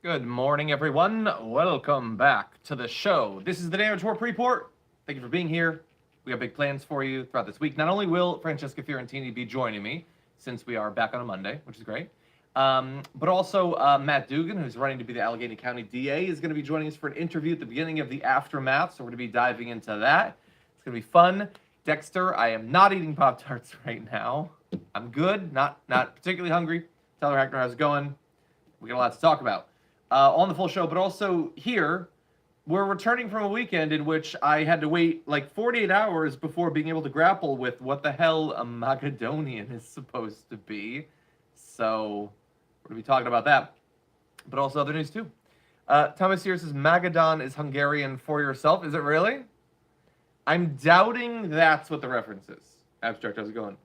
Good morning, everyone. Welcome back to the show. This is the Damage Report Report. Thank you for being here. We have big plans for you throughout this week. Not only will Francesca Fiorentini be joining me, since we are back on a Monday, which is great, but also Matt Dugan, who's running to be the Allegheny County DA, is going to be joining us for an interview at the beginning of the aftermath, so we're going to be diving into that. It's going to be fun. Dexter, I am not eating Pop-Tarts right now. I'm good, not particularly hungry. Tyler Hackner, how's it going? We got a lot to talk about on the full show, but also here, we're returning from a weekend in which I had to wait like 48 hours before being able to grapple with what the hell a magadonian is supposed to be. So we're going to be talking about that, but also other news too. Thomas here says, Magadon is Hungarian for yourself. Is it really? I'm doubting that's what the reference is. Abstract, how's it going?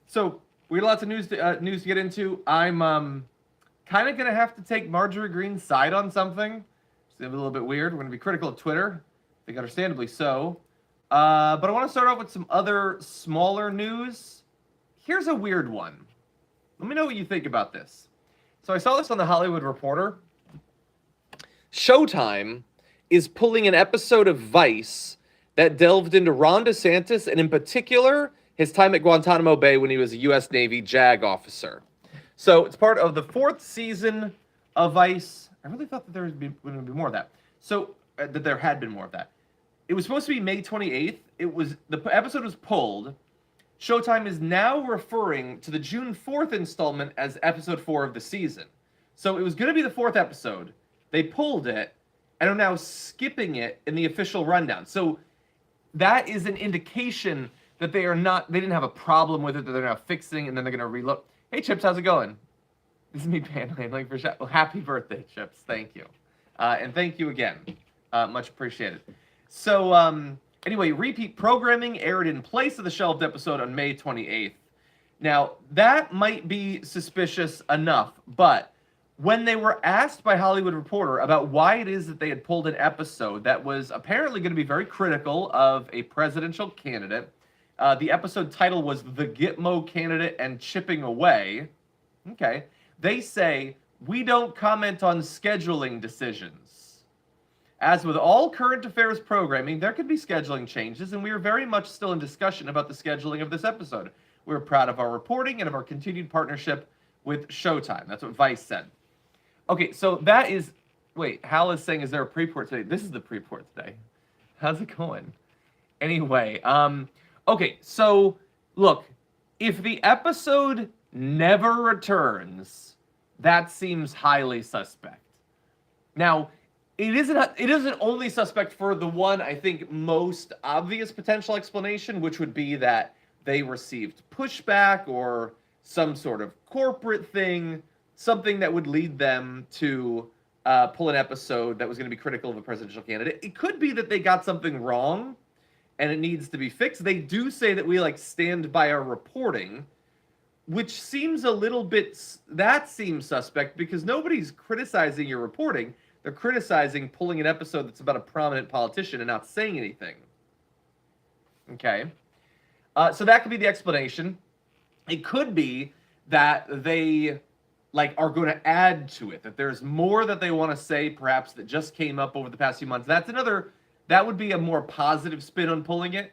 So we got lots of news to get into. I'm kind of going to have to take Marjorie Greene's side on something. It's a little bit weird. We're going to be critical of Twitter. I think understandably so. But I want to start off with some other smaller news. Here's a weird one. Let me know what you think about this. So I saw this on The Hollywood Reporter. Showtime is pulling an episode of Vice that delved into Ron DeSantis, and in particular, his time at Guantanamo Bay when he was a U.S. Navy JAG officer. So it's part of the 4th season of Vice. I really thought that there would be more of that. So that there had been more of that. It was supposed to be May 28th. The episode was pulled. Showtime is now referring to the June 4th installment as episode 4 of the season. So it was going to be the 4th episode. They pulled it and are now skipping it in the official rundown. So that is an indication that they didn't have a problem with it, that they're now fixing, and then they're going to reload. Hey, Chips, how's it going? This is me panhandling for chat. Well, happy birthday, Chips. Thank you. And thank you again. Much appreciated. So, anyway, repeat programming aired in place of the shelved episode on May 28th. Now, that might be suspicious enough, but when they were asked by Hollywood Reporter about why it is that they had pulled an episode that was apparently going to be very critical of a presidential candidate, the episode title was The Gitmo Candidate and Chipping Away. Okay. They say, we don't comment on scheduling decisions. As with all current affairs programming, there could be scheduling changes, and we are very much still in discussion about the scheduling of this episode. We're proud of our reporting and of our continued partnership with Showtime. That's what Vice said. Okay, so that is... Wait, Hal is saying, is there a pre-port today? This is the pre-port today. How's it going? Anyway, okay, so, look, if the episode never returns, that seems highly suspect. Now, it isn't only suspect for the one, I think, most obvious potential explanation, which would be that they received pushback or some sort of corporate thing, something that would lead them to pull an episode that was going to be critical of a presidential candidate. It could be that they got something wrong and it needs to be fixed. They do say that we stand by our reporting, which seems a little bit, that seems suspect because nobody's criticizing your reporting. They're criticizing pulling an episode that's about a prominent politician and not saying anything. Okay. So that could be the explanation. It could be that they are going to add to it, that there's more that they want to say, perhaps that just came up over the past few months. That would be a more positive spin on pulling it.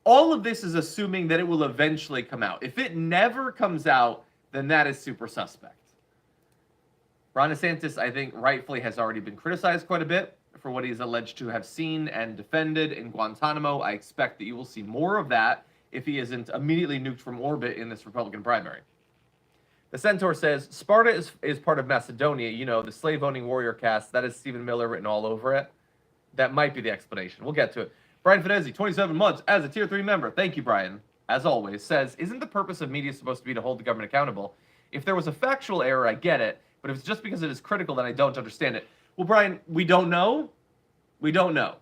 All of this is assuming that it will eventually come out. If it never comes out, then that is super suspect. Ron DeSantis, I think, rightfully has already been criticized quite a bit for what he's alleged to have seen and defended in Guantanamo. I expect that you will see more of that if he isn't immediately nuked from orbit in this Republican primary. The Centaur says, Sparta is part of Macedonia, the slave-owning warrior caste. That is Stephen Miller written all over it. That might be the explanation. We'll get to it. Brian Finezzi, 27 months as a Tier 3 member. Thank you, Brian. As always, says, isn't the purpose of media supposed to be to hold the government accountable? If there was a factual error, I get it. But if it's just because it is critical, then I don't understand it. Well, Brian, we don't know. We don't know.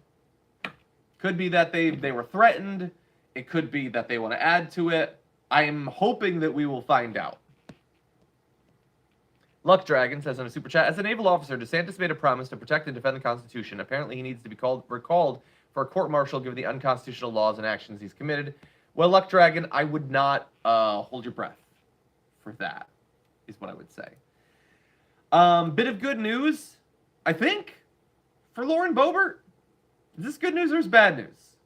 Could be that they were threatened. It could be that they want to add to it. I am hoping that we will find out. Luck Dragon says on a super chat, as a naval officer, DeSantis made a promise to protect and defend the Constitution. Apparently, he needs to be recalled for a court-martial given the unconstitutional laws and actions he's committed. Well, Luck Dragon, I would not hold your breath for that, is what I would say. Bit of good news, I think, for Lauren Boebert. Is this good news or is bad news?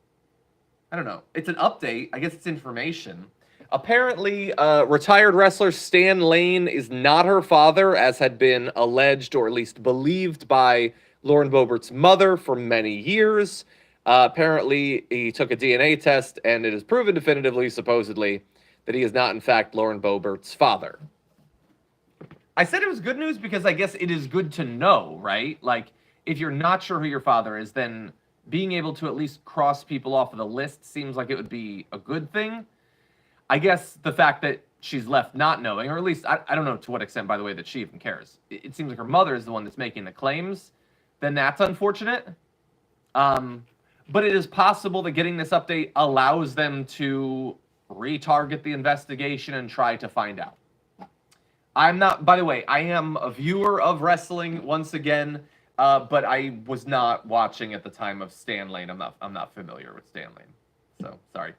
I don't know. It's an update. I guess it's information. Apparently, retired wrestler Stan Lane is not her father, as had been alleged or at least believed by Lauren Boebert's mother for many years. Apparently, he took a DNA test, and it is proven definitively, supposedly, that he is not, in fact, Lauren Boebert's father. I said it was good news because I guess it is good to know, right? Like, if you're not sure who your father is, then being able to at least cross people off of the list seems like it would be a good thing. I guess the fact that she's left not knowing, or at least, I don't know to what extent, by the way, that she even cares. It seems like her mother is the one that's making the claims. Then that's unfortunate. But it is possible that getting this update allows them to retarget the investigation and try to find out. I'm not, by the way, I am a viewer of wrestling once again, but I was not watching at the time of Stan Lane. I'm not familiar with Stan Lane, so sorry.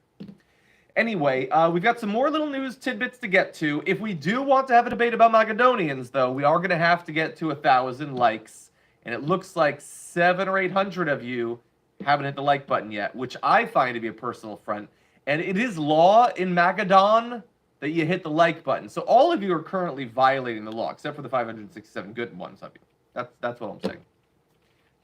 Anyway, we've got some more little news tidbits to get to. If we do want to have a debate about Magadonians, though, we are going to have to get to 1,000 likes, and it looks like 700 or 800 of you haven't hit the like button yet, which I find to be a personal affront. And it is law in Magadon that you hit the like button. So all of you are currently violating the law, except for the 567 good ones of you. That's what I'm saying.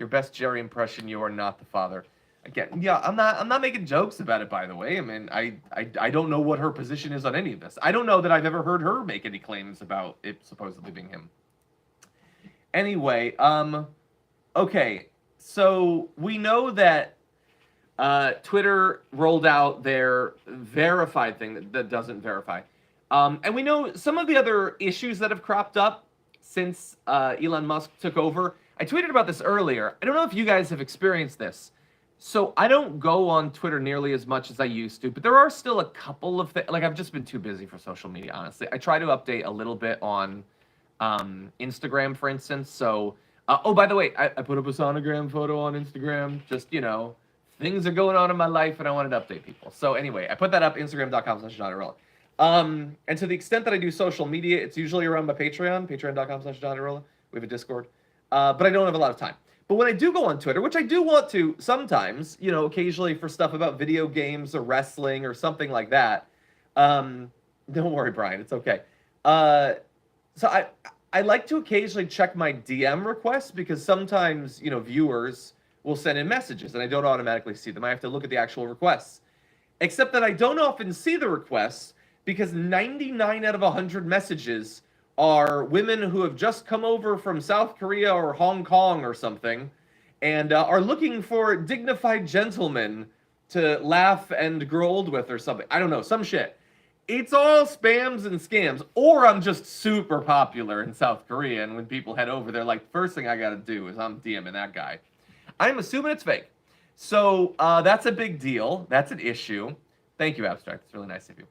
Your best Jerry impression, you are not the father. Again, yeah, I'm not making jokes about it, by the way. I mean, I don't know what her position is on any of this. I don't know that I've ever heard her make any claims about it supposedly being him. Anyway, okay, so we know that Twitter rolled out their verified thing that doesn't verify. And we know some of the other issues that have cropped up since Elon Musk took over. I tweeted about this earlier. I don't know if you guys have experienced this. So I don't go on Twitter nearly as much as I used to, but there are still a couple of things. Like, I've just been too busy for social media, honestly. I try to update a little bit on Instagram, for instance. So, oh, by the way, I put up a sonogram photo on Instagram. Just, you know, things are going on in my life, and I wanted to update people. So anyway, I put that up, Instagram.com/JohnnyRolla. And to the extent that I do social media, it's usually around my Patreon, patreon.com/JohnnyRolla. We have a Discord. But I don't have a lot of time. But when I do go on Twitter, which I do want to sometimes, you know, occasionally for stuff about video games or wrestling or something like that. Don't worry, Brian, it's okay. So I like to occasionally check my DM requests because sometimes, you know, viewers will send in messages and I don't automatically see them. I have to look at the actual requests. Except that I don't often see the requests because 99 out of 100 messages are women who have just come over from South Korea or Hong Kong or something and are looking for dignified gentlemen to laugh and grow old with or something. I don't know, some shit. It's all spams and scams. Or I'm just super popular in South Korea, and when people head over, they're like, first thing I gotta do is I'm DMing that guy. I'm assuming it's fake. So that's a big deal. That's an issue. Thank you, Abstract. It's really nice of you.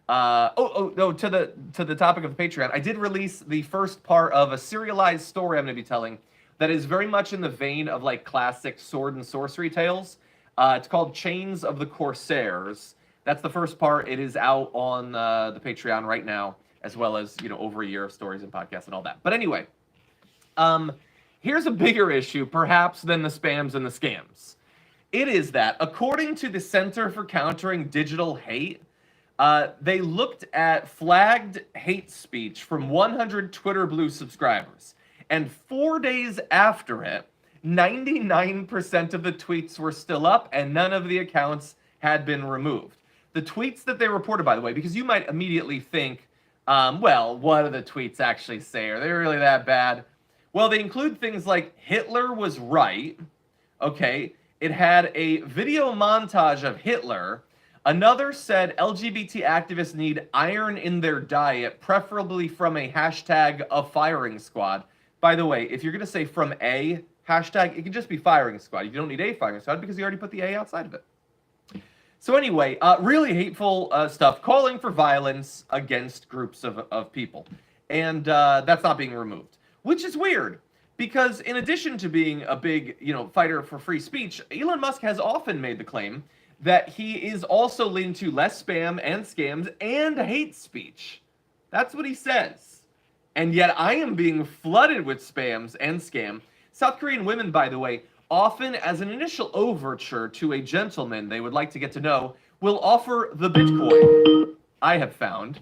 No, to the topic of the Patreon, I did release the first part of a serialized story I'm going to be telling that is very much in the vein of like classic sword and sorcery tales. It's called Chains of the Corsairs. That's the first part. It is out on the Patreon right now, as well as, you know, over a year of stories and podcasts and all that. But anyway, here's a bigger issue, perhaps, than the spams and the scams. It is that, according to the Center for Countering Digital Hate, they looked at flagged hate speech from 100 Twitter Blue subscribers. And 4 days after it, 99% of the tweets were still up and none of the accounts had been removed. The tweets that they reported, by the way, because you might immediately think, well, what do the tweets actually say? Are they really that bad? Well, they include things like Hitler was right. Okay. It had a video montage of Hitler. Another said LGBT activists need iron in their diet, preferably from a hashtag of firing squad. By the way, if you're going to say from a hashtag, it can just be firing squad. You don't need a firing squad because you already put the A outside of it. So anyway, really hateful stuff, calling for violence against groups of people. And that's not being removed, which is weird. Because in addition to being a big, you know, fighter for free speech, Elon Musk has often made the claim that he is also leading to less spam and scams and hate speech. That's what he says. And yet I am being flooded with spams and scam. South Korean women, by the way, often as an initial overture to a gentleman they would like to get to know, will offer the Bitcoin, I have found.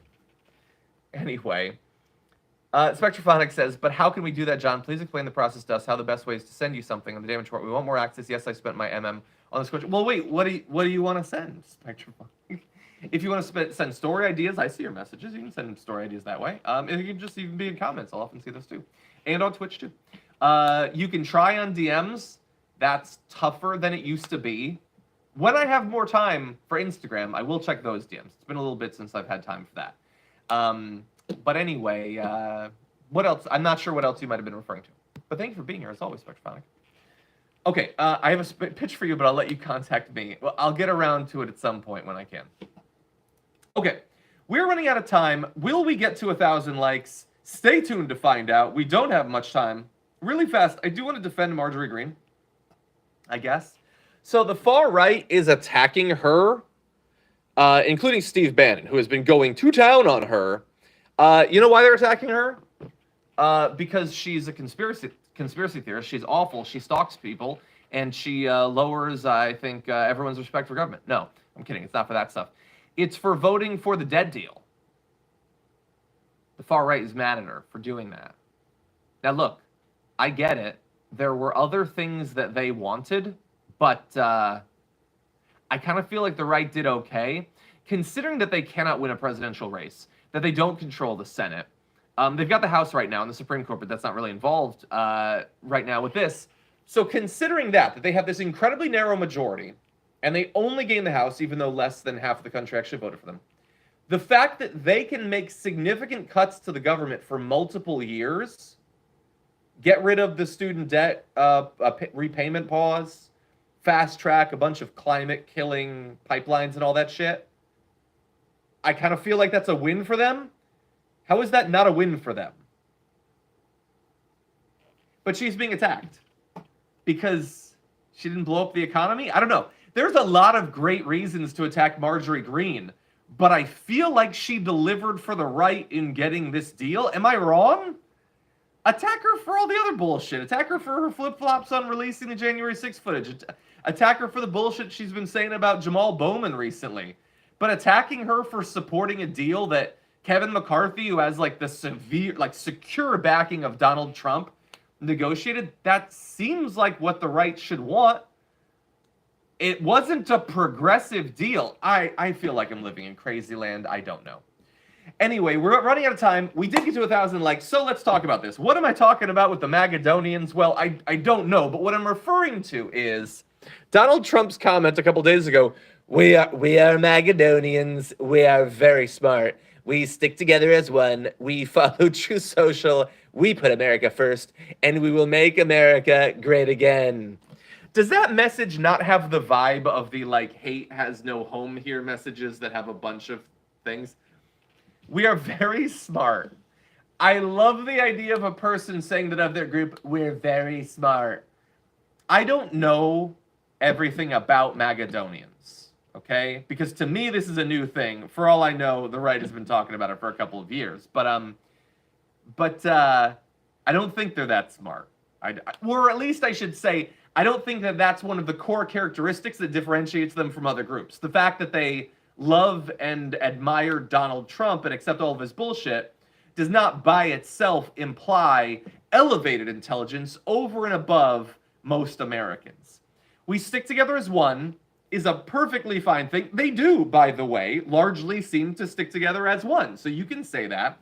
Anyway, Spectrophonic says, but how can we do that, John? Please explain the process to us, how the best way is to send you something on the damage report. We want more access. Yes, I spent my MM on this question. Well, wait, what do you want to send, Spectrophonic? If you want to send story ideas, I see your messages. You can send story ideas that way. It can just even be in comments. I'll often see those too. And on Twitch too. You can try on DMs. That's tougher than it used to be. When I have more time for Instagram, I will check those DMs. It's been a little bit since I've had time for that. But anyway, what else? I'm not sure what else you might have been referring to. But thank you for being here, as always, Spectrophonic. Okay, I have a pitch for you, but I'll let you contact me. Well, I'll get around to it at some point when I can. Okay, we're running out of time. Will we get to 1,000 likes? Stay tuned to find out. We don't have much time. Really fast, I do want to defend Marjorie Greene, I guess. So the far right is attacking her, including Steve Bannon, who has been going to town on her. You know why they're attacking her? Because she's a conspiracy theorist. She's awful. She stalks people, and she lowers, I think, everyone's respect for government. No, I'm kidding. It's not for that stuff. It's for voting for the dead deal. The far right is mad at her for doing that. Now, look, I get it. There were other things that they wanted, but I kind of feel like the right did okay, considering that they cannot win a presidential race, that they don't control the Senate. They've got the House right now and the Supreme Court, but that's not really involved right now with this. So considering that they have this incredibly narrow majority, and they only gain the House, even though less than half of the country actually voted for them, the fact that they can make significant cuts to the government for multiple years, get rid of the student debt repayment pause, fast track a bunch of climate-killing pipelines and all that shit, I kind of feel like that's a win for them. How is that not a win for them? But she's being attacked because she didn't blow up the economy? I don't know. There's a lot of great reasons to attack Marjorie Greene, but I feel like she delivered for the right in getting this deal. Am I wrong? Attack her for all the other bullshit. Attack her for her flip-flops on releasing the January 6th footage. Attack her for the bullshit she's been saying about Jamal Bowman recently. But attacking her for supporting a deal that Kevin McCarthy, who has like the secure backing of Donald Trump, negotiated, that seems like what the right should want. It wasn't a progressive deal. I feel like I'm living in crazy land. I don't know. Anyway, we're running out of time. We did get to 1,000 likes, so let's talk about this. What am I talking about with the Magadonians? Well, I don't know, but what I'm referring to is Donald Trump's comment a couple days ago. We are Magadonians. We are very smart. We stick together as one. We follow True Social. We put America first, and we will make America great again. Does that message not have the vibe of the, like, hate has no home here messages that have a bunch of things? We are very smart. I love the idea of a person saying that of their group, we're very smart. I don't know everything about Magadonians, okay? Because to me, this is a new thing. For all I know, the right has been talking about it for a couple of years. But I don't think they're that smart. Or at least I should say, I don't think that that's one of the core characteristics that differentiates them from other groups. The fact that they love and admire Donald Trump and accept all of his bullshit does not by itself imply elevated intelligence over and above most Americans. We stick together as one is a perfectly fine thing. They do, by the way, largely seem to stick together as one. So you can say that.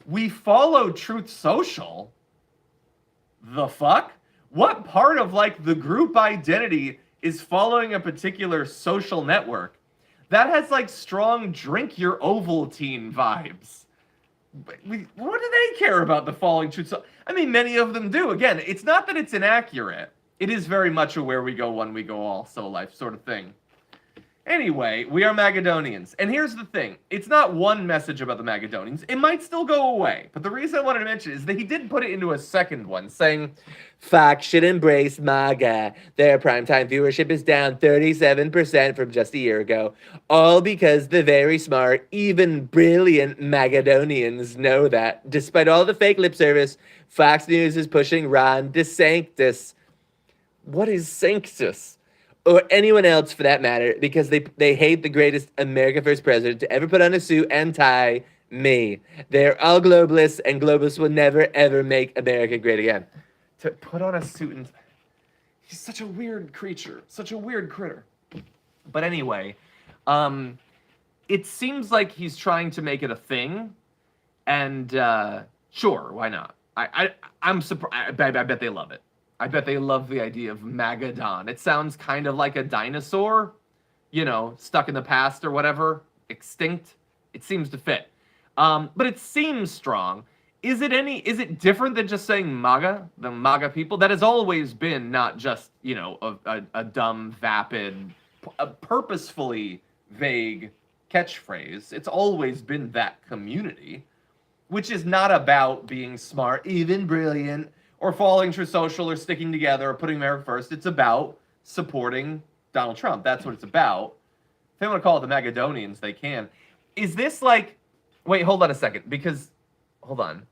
We follow Truth Social. The fuck? What part of, like, the group identity is following a particular social network? That has, like, strong drink your Ovaltine vibes. What do they care about the following truth? I mean, many of them do. Again, it's not that it's inaccurate. It is very much a where we go, one we go all, so life sort of thing. Anyway, we are Magadonians. And here's the thing. It's not one message about the Magadonians. It might still go away. But the reason I wanted to mention is that he did put it into a second one, saying, Fox should embrace MAGA. Their primetime viewership is down 37% from just a year ago. All because the very smart, even brilliant Magadonians know that. Despite all the fake lip service, Fox News is pushing Ron DeSantis. What is Sanctus? Or anyone else for that matter, because they hate the greatest America First president to ever put on a suit and tie, me. They're all globalists, and globalists will never, ever make America great again. To put on a suit and... He's such a weird creature. Such a weird critter. But anyway, it seems like he's trying to make it a thing, and sure, why not? I'm surprised. I bet they love it. I bet they love the idea of Magadon. It sounds kind of like a dinosaur, you know, stuck in the past or whatever, extinct. It seems to fit. But it seems strong. Is it different than just saying MAGA, the MAGA people? That has always been not just, you know, a dumb, vapid, a purposefully vague catchphrase. It's always been that community, which is not about being smart, even brilliant, or following True Social, or sticking together, or putting America first. It's about supporting Donald Trump. That's what it's about. If they want to call it the Magadonians, they can. Is this like... Wait, hold on a second, because... Hold on.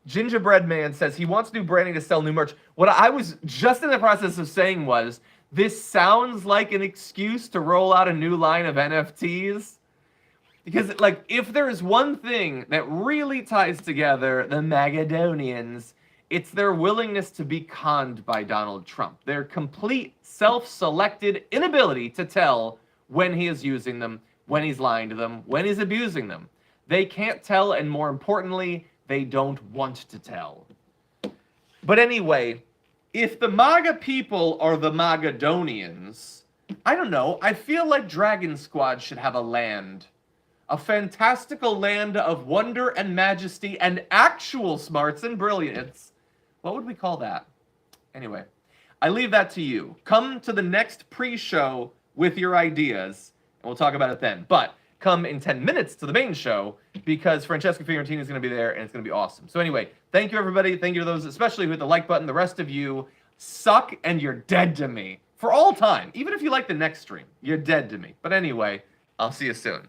Gingerbread Man says he wants new branding to sell new merch. What I was just in the process of saying was, this sounds like an excuse to roll out a new line of NFTs. Because, like, if there is one thing that really ties together the Magadonians, it's their willingness to be conned by Donald Trump. Their complete self-selected inability to tell when he is using them, when he's lying to them, when he's abusing them. They can't tell, and more importantly, they don't want to tell. But anyway, if the MAGA people are the Magadonians, I don't know, I feel like Dragon Squad should have a land. A fantastical land of wonder and majesty and actual smarts and brilliance. What would we call that? Anyway, I leave that to you. Come to the next pre-show with your ideas, and we'll talk about it then. But come in 10 minutes to the main show, because Francesca Fiorentini is going to be there, and it's going to be awesome. So anyway, thank you, everybody. Thank you to those, especially who hit the like button. The rest of you suck, and you're dead to me. For all time. Even if you like the next stream, you're dead to me. But anyway, I'll see you soon.